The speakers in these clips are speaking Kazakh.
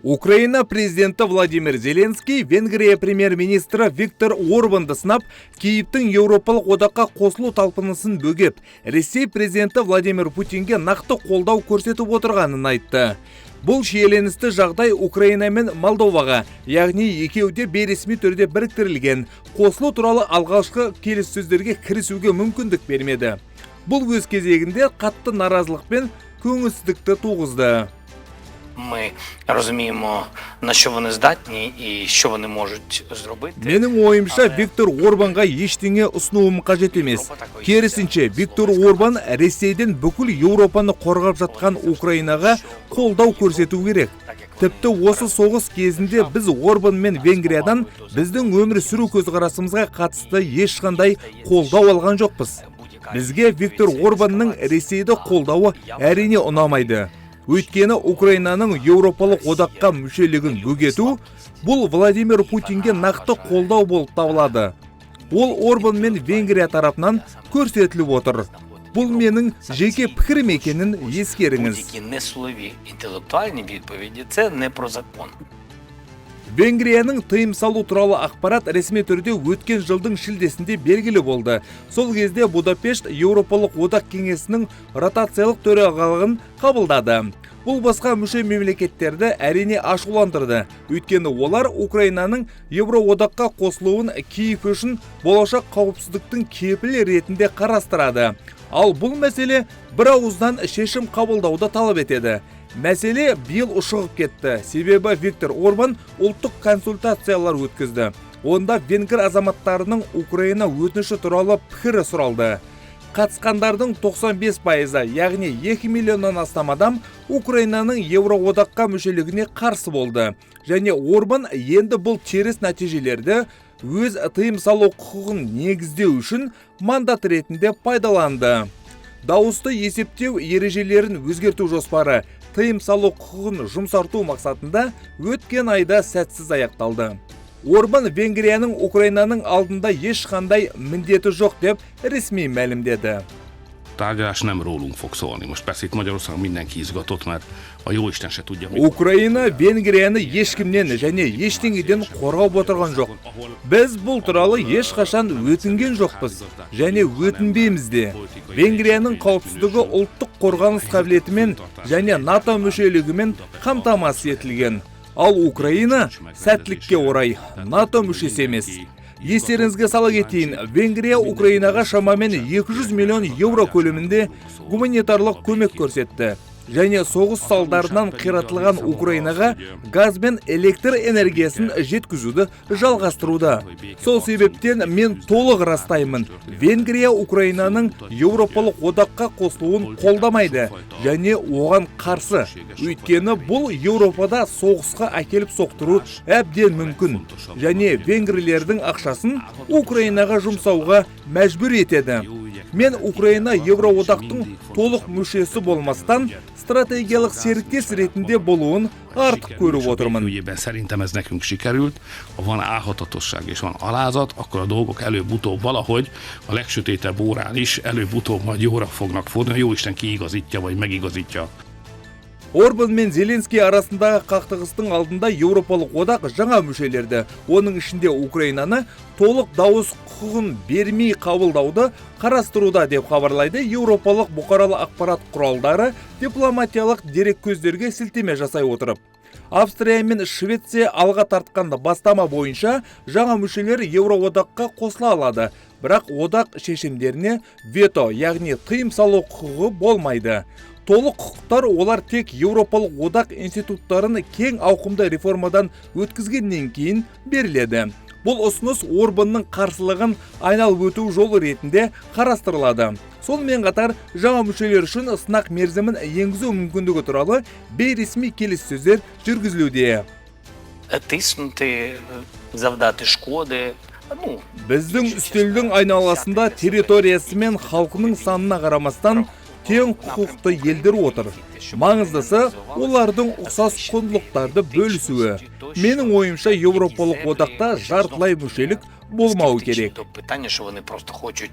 Украина президенті Владимир Зеленский Венгрия премьер-министрі Виктор Орбанды сынап, Киевтің Еуропалық одаққа қосылу талпынысын бөгеп, Ресей президенті Владимир Путинге нақты қолдау көрсетіп отырғанын айтты. Бұл шиеленісті жағдай Украина мен Молдоваға, яғни екеуде бейресми түрде біріктірілген, қосылу туралы алғашқы келіссөздерге кірісуге мүмкіндік бермеді. Бұл өз кезегінде қатты наразылық пен көңілсіздікті туғызды. Ми розуміємо, на що вони здатні і що вони можуть зробити. Менің ойымша, Виктор Орбанға ештеңе ұсынуым қажет емес. Керісінше, Виктор Орбан Ресейден бүкіл Еуропаны қорғап жатқан Украинаға қолдау көрсету керек. Тіпті осы соғыс кезінде біз Орбан мен Венгриядан біздің өмір сүру көзқарасымызға қатысты ешқандай қолдау алған жоқпыз. Бізге Виктор Орбанның Ресейді қолдауы әрине ұнамайды. Өйткені Украинаның Еуропалық одаққа мүшелігін бөгету, бұл Владимир Путинге нақты қолдау болып табылады. Ол Орбан мен Венгрия тарапынан көрсетіліп отыр. Бұл менің жеке пікірім екенін ескеріңіз. Будь-які несилові інтелектуальні відповіді – це не про закон. Венгрияның тыйым салу туралы ақпарат ресми түрде өткен жылдың шілдесінде белгілі болды. Сол кезде Будапешт Еуропалық одақ кеңесінің ротациялық төрағалығын қабылдады. Бұл басқа мүше мемлекеттерді әрине ашуландырды. Өйткені олар Украинаның Евроодаққа қосылуын Киев үшін болашақ қауіпсіздіктің кепілі ретінде қарастырады. Ал бұл мәселе бір ауыздан шешім қабылдауды талап етеді. Мәселе биыл ұшығып кетті, себебі Виктор Орбан ұлттық консультациялар өткізді. Онда венгр азаматтарының Украина өтініші туралы пікірі сұралды. Қатысқандардың 95%, яғни 2 миллионнан астам адам Украинаның Евроодаққа мүшелігіне қарсы болды. Және Орбан енді бұл теріс нәтижелерді өз тыйым салу құқығын негіздеу үшін мандат ретінде пайдаланды. Дауысты есептеу ережелерін өзгерту жоспары тыйым салу құқығын жұмсарту мақсатында өткен айда сәтсіз аяқталды. Орбан Венгрияның Украинаның алдында ешқандай міндеті жоқ деп ресми мәлімдеді. Tárgyalás nem rólunk fog szólni. Most persze itt Magyarországon mindenki izgatott, mert a jóisten se tudja. Украина Венгрияны ешкімнен және ештеңеден қорғап отырған жоқ. Біз бұл туралы ешқашан өтінген жоқпыз және өтінбейміз де. Венгрияның қауіпсіздігі ұлттық қорғаныс қабілетімен және НАТО мүшелігімен қамтамасыз етілген. Ал Украина сәттілікке орай НАТО мүшесі емес. Естеріңізге сала кетейін, Венгрия Украинаға шамамен 200 миллион евро көлемінде гуманитарлық көмек көрсетті. Және соғыс салдарынан қиратылған Украинаға газ бен электр энергиясын жеткізуді жалғастыруда. Сол себептен мен толық растаймын. Венгрия Украинаның Еуропалық одаққа қосылуын қолдамайды және оған қарсы. Өйткені бұл Еуропада соғысқа әкеліп соқтыру әбден мүмкін. Және венгрлердің ақшасын Украинаға жұмсауға мәжбүр етеді. Мен Украина Евроодақтың толық мүшесі болмастан стратегиялық серіктес ретінде болуын артық көріп отырмын. Szerintem ez nekünk sikerült. Ha van álhatatosság és van alázat, akkor a dolgok előbb-utóbb valahogy a legsötétebb órán is előbb-utóbb majd jóra fognak fordulni. Jóisten kiigazítja vagy megigazítja. Орбан мен Зеленский арасындағы қақтығыстың алдында Еуропалық одақ жаңа мүшелерді, оның ішінде Украинаны толық дауыс құқығын бермей қабылдауды қарастыруда деп хабарлайды Еуропалық бұқаралық ақпарат құралдары дипломатиялық дереккөздерге сілтеме жасай отырып. Австрия мен Швеция алға тартқан бастама бойынша жаңа мүшелер Евроодаққа қосыла алады, бірақ одақ шешімдеріне вето, яғни тыйым салу құқығы болмайды. Толық құқықтар олар тек Еуропалық одақ институттарын кең ауқымды реформадан өткізгеннен кейін беріледі. Бұл ұсыныс Орбанның қарсылығын айналып өту жолы ретінде қарастырылады. Сонымен қатар жаңа мүшелер үшін сынақ мерзімін енгізу мүмкіндігі туралы бейресми келіссөздер жүргізілуде. Тиснути, завдати шкоди. Біздің үстелдің айналасында территориясы мен халқының санына қарамастан тең құқықты елдер отыр. Маңыздысы олардың ұқсас құндылықтарды бөлісуі. Менің ойымша Еуропалық одақта жартылай мүшелік болмауы керек. Питання, що вони просто хочуть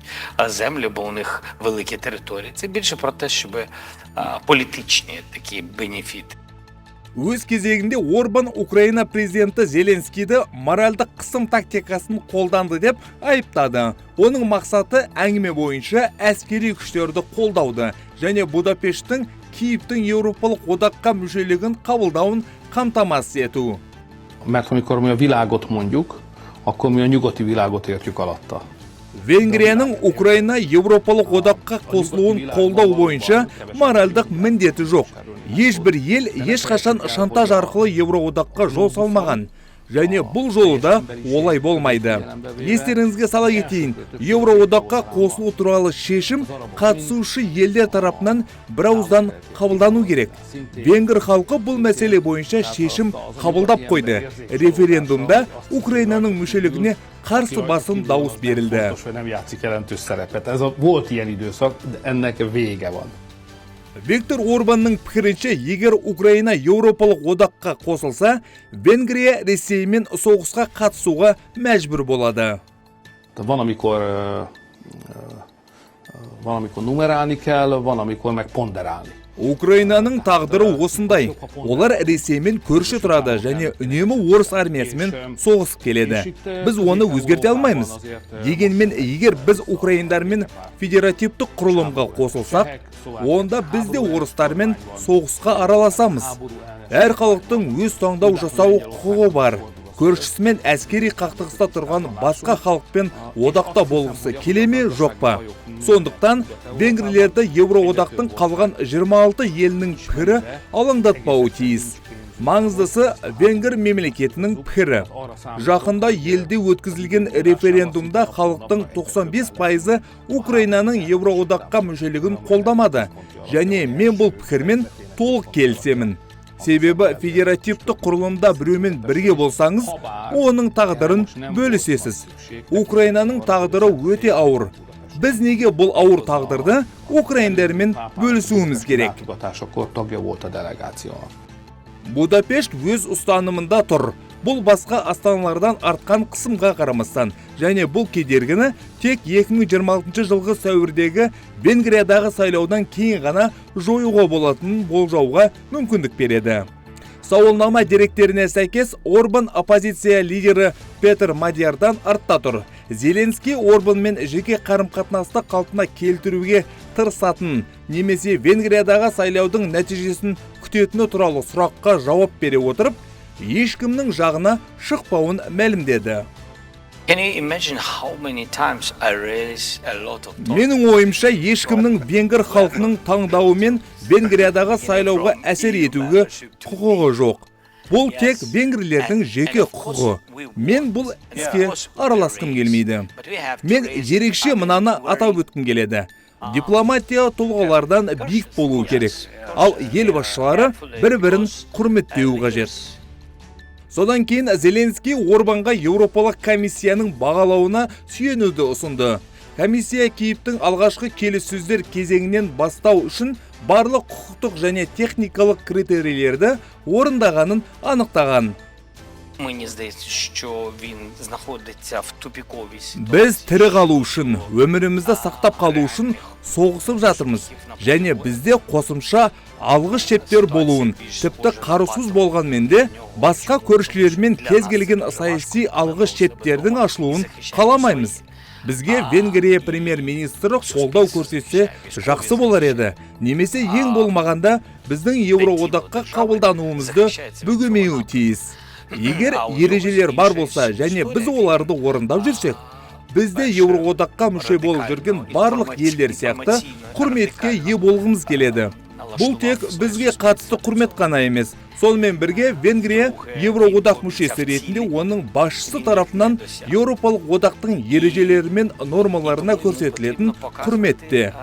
землю, бо у них великі території. Це більше про те, щоб політичні такі бенефіти. Өз кезегінде Орбан Украина президенті Зеленскийді моральдық қысым тактикасын қолданды деп айыптады. Оның мақсаты әңгіме бойынша әскери күштерді қолдауды және Будапешттің Киевтің Еуропалық одаққа мүшелігін қабылдауын қамтамасыз ету. Mert amikor mi a világot mondjuk, akkor mi a nyugati világot értjük alatta. Венгрияның Украина Еуропалық одаққа қосылуын қолдау бойынша моральдық міндеті жоқ. Ешбір ел ешқашан шантаж арқылы Еуроодаққа жол салмаған. Және бұл жолы да олай болмайды. Естеріңізге сала кетейін, Еуроодаққа қосылу туралы шешім қатысушы елдер тарапынан бірауыздан қабылдану керек. Венгр халқы бұл мәселе бойынша шешім қабылдап қойды. Референдумда Украинаның мүшелігіне қарсы басым дауыс берілді. Volt ilyen időszak, de ennek vége van. Виктор Орбанның пікірінше, егер Украина Еуропалық одаққа қосылса, Венгрия Ресеймен соғысқа қатысуға мәжбүр болады. Van, amikor numerálni kell, van, amikor meg ponderálni. Украинаның тағдыры осындай. Олар Ресеймен көрші тұрады және үнемі орыс армиясымен соғысып келеді. Біз оны өзгерте алмаймыз. Дегенмен, егер біз украиндармен федеративтік құрылымға қосылсақ, онда біз де орыстармен соғысқа араласамыз. Әр халықтың өз таңдау жасау құқығы бар. Көршісімен әскери қақтығыста тұрған басқа халықпен одақта болғысы келе ме, жоқ па? Сондықтан венгрлерді Еуроодақтың қалған 26 елінің пікірі алаңдатпауы тиіс. Маңыздысы венгр мемлекетінің пікірі. Жақында елде өткізілген референдумда халықтың 95% Украинаның Еуроодаққа мүшелігін қолдамады. Және мен бұл пікірмен толық келісемін. Себебі федеративті құрылымда біреумен бірге болсаңыз, оның тағдырын бөлісесіз. Украинаның тағдыры өте ауыр. Біз неге бұл ауыр тағдырды украиндармен бөлісуіміз керек? Будапешт өз ұстанымында тұр. Бұл басқа астаналардан артқан қысымға қарамастан, және бұл кедергіні тек 2026 жылғы сәуірдегі Венгриядағы сайлаудан кейін ғана жоюға болатынын болжауға мүмкіндік береді. Сауалнама деректеріне сәйкес, Орбан оппозиция лидері Петр Мадиярдан артта тұр. Зеленский Орбанмен жеке қарым-қатынасты қалпына келтіруге тырысатын, немесе Венгриядағы сайлаудың нәтижесін күтетіні туралы сұраққа жауап бере отырып, ешкімнің жағына шықпауын мәлімдеді. Менің ойымша, ешкімнің венгр халқының таңдауымен Венгриядағы сайлауға әсер етуге құқығы жоқ. Бұл тек венгрлердің жеке құқығы. Мен бұл іске араласқым келмейді. Мен ерекше мынаны атап өткім келеді. Дипломатия тұлғалардан биік болуы керек. Ал ел басшылары бір-бірін құрметтеуі қажет. Содан кейін Зеленский Орбанға Еуропалық комиссияның бағалауына сүйенуді ұсынды. Комиссия Киевтің алғашқы келіссөздер кезеңінен бастау үшін барлық құқықтық және техникалық критерийлерді орындағанын анықтаған. Біз тірі қалу үшін, өмірімізді сақтап қалу үшін соғысып жатырмыз. Және бізде қосымша алғыс шептер болуын, тіпті қарусыз болғанмен де басқа көршілермен кез келген саяси алғыс шептердің ашылуын қаламаймыз. Бізге Венгрия премьер-министрі қолдау көрсетсе жақсы болар еді. Немесе ең болмағанда біздің Еуроодаққа қабылдануымызды бөгемеуі тиіс. Егер ережелер бар болса және біз оларды орындап жүрсек, бізде Еуроодаққа мүше болып жүрген барлық елдер сияқты құрметке ие болғымыз келеді. Бұл тек бізге қатысты құрмет қана емес. Сонымен бірге Венгрия Еуроодақ мүшесі ретінде оның басшысы тарапынан Еуропалық одақтың ережелері мен нормаларына көрсетілетін құрметте.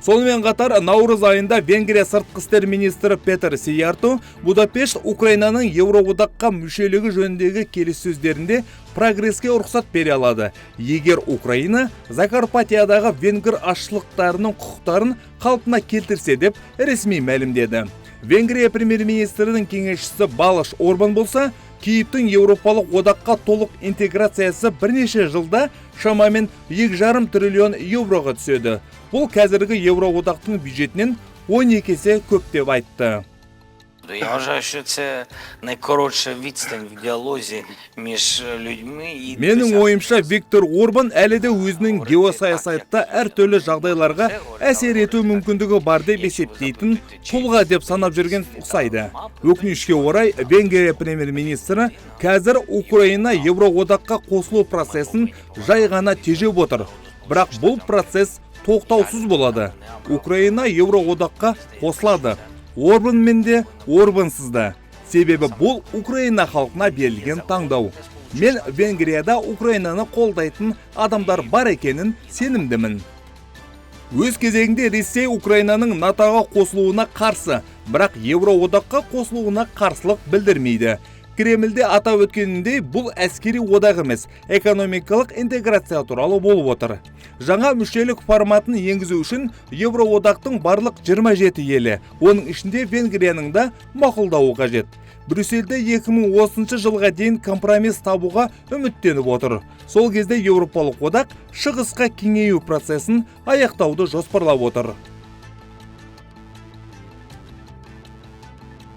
Сонымен қатар, наурыз айында Венгрия сыртқы істер министрі Петр Сиярту Будапешт Украинаның Еуроодаққа мүшелігі жөніндегі келіссөздерінде прогреске рұқсат бере алады, егер Украина Закарпатиядағы венгр азшылықтарының құқықтарын қалпына келтірсе деп ресми мәлімдеді. Венгрия премьер-министрінің кеңесшісі Балаш Орбан болса, Киевтің Еуропалық одаққа толық интеграциясы бірнеше жылда шамамен 2,5 триллион евроға түседі. Бұл қазіргі Еуроодақтың бюджетінен 12 есе көп деп айтты. Я вважаю, що це найкоротша відстань в діалозі між людьми і Менің ойымша Виктор Орбан әлі де өзінің геосаясатта әртүрлі жағдайларға әсер ету мүмкіндігі бар деп есептейтін тұлға деп санап жүрген ұқсайды. Өкінішке орай, Венгрия премьер-министрі қазір Украина Евроодаққа қосылу процесін жай ғана тежеп отыр. Бірақ бұл процесс тоқтаусыз болады. Украина Евроодаққа қосылады. Орбанмен де, Орбансыз да. Себебі бұл Украина халқына берілген таңдау. Мен Венгрияда Украинаны қолдайтын адамдар бар екенін сенімдімін. Өз кезегінде Ресей Украинаның НАТО-ға қосылуына қарсы, бірақ Евроодаққа қосылуына қарсылық білдірмейді. Кремльде атап өткеніндей, бұл әскери одақ емес, экономикалық интеграция туралы болып отыр. Жаңа мүшелік форматын енгізу үшін Евроодақтың барлық 27 елі, оның ішінде Венгрияның да мақұлдауы қажет. Брюссельде 2030 жылға дейін компромисс табуға үміттеніп отыр. Сол кезде Еуропалық одақ шығысқа кеңею процесін аяқтауды жоспарлап отыр.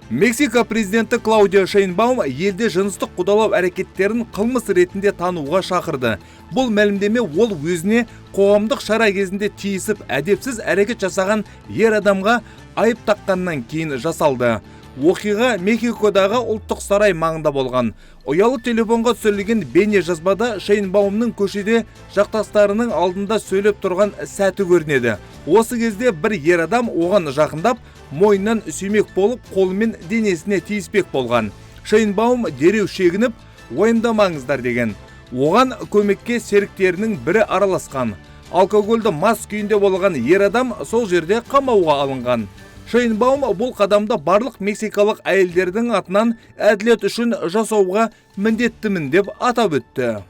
Мексика президенті Клаудио Шейнбаум елде жыныстық қудалау әрекеттерін қылмыс ретінде тануға шақырды. Бұл мәлімдеме ол өзіне қоғамдық шара кезінде тиісіп әдепсіз әрекет жасаған ер адамға айып таққаннан кейін жасалды. Оқиға Мехикодағы ұлттық сарай маңында болған. Ұялы телефонға түсірілген бейне жазбада Шейнбаумның көшеде жақтастарының алдында сөйлеп тұрған сәті көрінеді. Осы кезде бір ер адам оған жақындап, мойнынан сүймек болып, қолымен денесіне тиіспек болған. Шейнбаум дереу шегініп, ойындамаңыздар деген. Оған көмекке серіктерінің бірі араласқан. Алкогольді мас күйінде болған ер адам сол жерде қамауға алынған. Шейнбаум бұл қадамды барлық мексикалық әйелдердің атынан әділет үшін жасауға міндеттімін деп атап өтті.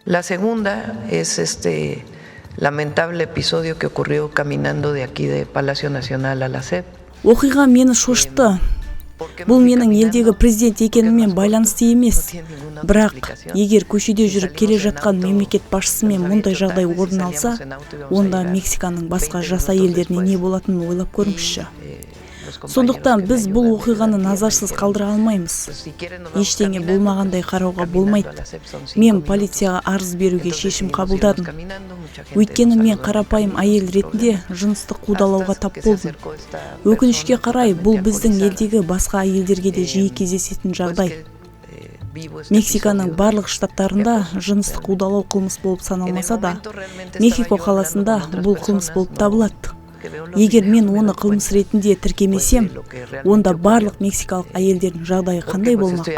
La segunda es este lamentable episodio que ocurrió caminando de aquí de Palacio Nacional a la SEP. Оқиға мені шошытты. Бұл менің елдегі президент екеніммен байланысты емес. Бірақ егер көшеде жүріп келе жатқан мемлекет басшысымен мұндай жағдай орын алса, онда Мексиканың басқа жас әйелдеріне не болатынын ойлап көріңізші. Сондықтан біз бұл оқиғаны назарсыз қалдыра алмаймыз. Ештеңе болмағандай қарауға болмайды. Мен полицияға арыз беруге шешім қабылдадым. Өйткені мен қарапайым әйел ретінде жыныстық қудалауға тап болдым. Өкінішке қарай, бұл біздің елдегі басқа әйелдерге де жиі кездесетін жағдай. Мексиканың барлық штаттарында жыныстық қудалау қылмыс болып саналмаса да, Мехико қаласында бұл қылмыс болып табылады. Егер мен оны қылмыс ретінде тіркемесем, онда барлық мексикалық әйелдердің жағдайы қандай болмақ?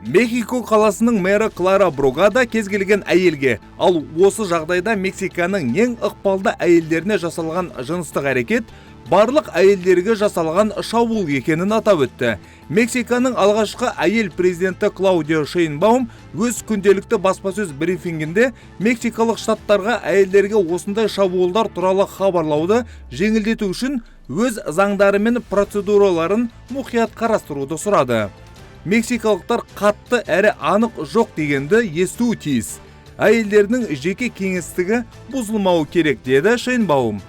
Мехико қаласының мэрі Клара Брогада кез келген әйелге, ал осы жағдайда Мексиканың ең ықпалды әйелдеріне жасалған жыныстық әрекет барлық әйелдерге жасалған шабуыл екенін атап өтті. Мексиканың алғашқы әйел президенті Клаудио Шейнбаум өз күнделікті баспасөз брифингінде мексикалық штаттарға әйелдерге осындай шабуылдар туралы хабарлауды жеңілдету үшін өз заңдары мен процедураларын мұқият қарастыруды сұрады. Мексикалықтар қатты әрі анық жоқ дегенді естуі тиіс. Әйелдердің жеке кеңістігі бұзылмауы керек, деді Шейнбаум.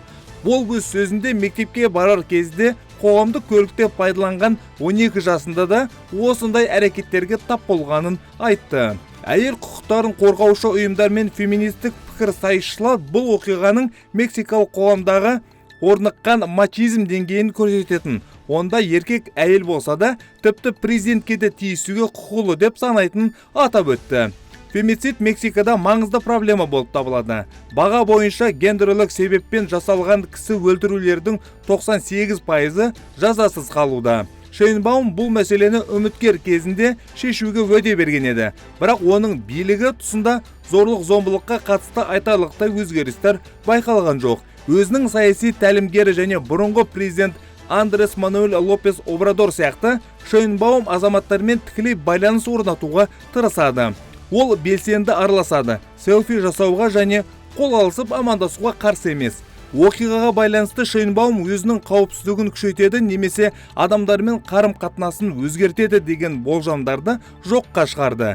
Ол өз сөзінде мектепке барар кезде қоғамдық көлікте пайдаланған 12 жасында да осындай әрекеттерге тап болғанын айтты. Әйел құқықтарын қорғаушы ұйымдар мен феминистік пікір сайысшылар бұл оқиғаның мексикалық қоғамдағы орныққан мачизм деңгейін көрсететін. Онда еркек әйел болса да, тіпті президентке де тиісуге құқылы деп санайтын атап өтті. Фемицид Мексикада маңызды проблема болып табылады. Баға бойынша гендерлік себеппен жасалған кісі өлтірулердің 98%-ы жазасыз қалуда. Шейнбаум бұл мәселені үміткер кезінде шешуге уәде берген еді. Бірақ оның билігі тұсында зорлық-зомбылыққа қатысты айтарлықтай өзгерістер байқалған жоқ. Өзінің саяси тәлімгері және бұрынғы президент Андрес Мануэль Лопес Обрадор сияқты Шейнбаум азаматтармен тікелей байланыс орнатуға тырысады. Ол белсенді араласады, селфи жасауға және қол алысып амандасуға қарсы емес. Оқиғаға байланысты Шейнбаум өзінің қауіпсіздігін күшейтеді немесе адамдармен қарым-қатынасын өзгертеді деген болжамдарды жоққа шығарды.